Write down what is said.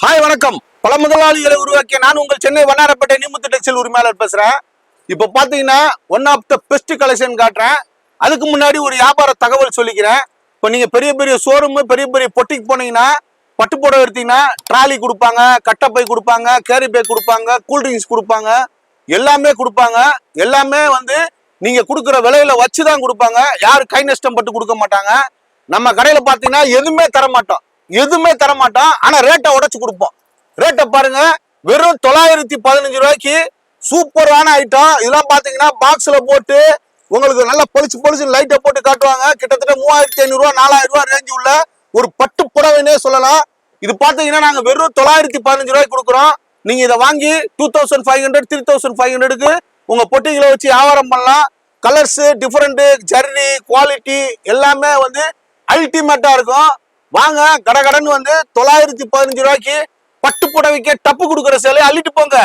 Hi வணக்கம். பல முதலாளிகளை உருவாக்கிய நான் உங்கள் சென்னை வண்ணாரப்பேட்டை நிமுத்து டெக்ஸ்டைல் உரிமையாளர் பேசுறேன். இப்போ பாத்தீங்கன்னா one of the best collection காட்டுறேன். அதுக்கு முன்னாடி ஒரு வியாபார தகவல் சொல்லிக்கிறேன். இப்போ நீங்க பெரிய பெரிய ஷோரூம் பெரிய பெரிய பொட்டிக்கு போனீங்கன்னா பட்டு புடவை எடுத்தீங்கன்னா ட்ராலி கொடுப்பாங்க, கட்டப்பை கொடுப்பாங்க, கேரி பேக் கொடுப்பாங்க, கூல்ட்ரிங்க்ஸ் கொடுப்பாங்க, எல்லாமே கொடுப்பாங்க. எல்லாமே நீங்க கொடுக்குற விலையில வச்சுதான் கொடுப்பாங்க. யாரும் கை நஷ்டம் பட்டு கொடுக்க மாட்டாங்க. நம்ம கடையில பாத்தீங்கன்னா எதுவுமே தர மாட்டோம். ஆனா ரேட்டை உடைச்சு கொடுப்போம். ரேட்டை பாருங்க, வெறும் 915 ரூபாய்க்கு சூப்பரான ஐட்டம். இதெல்லாம் பாத்தீங்கன்னா பாக்ஸ்ல போட்டு உங்களுக்கு நல்லா பொலிச்சு லைட்டை போட்டு காட்டுவாங்க. கிட்டத்தட்ட 3500 ரூபாய் 4000 ரூபாய் ரேஞ்சு உள்ள ஒரு பட்டு புடவைனே சொல்லலாம். இது பாத்தீங்கன்னா நாங்க வெறும் 915 ரூபாய்க்கு கொடுக்குறோம். நீங்க இதை வாங்கி 2500 3500க்கு உங்க பொட்டிகளை வச்சு வியாபாரம் பண்ணலாம். கலர்ஸ் டிஃபரெண்ட், ஜர்னி குவாலிட்டி எல்லாமே அல்டிமேட்டா இருக்கும். வாங்க, கடகடன்னு 915 ரூபாய்க்கு பட்டு புடவைக்கு டப்பு கொடுக்குற சேலை அள்ளிட்டு போங்க.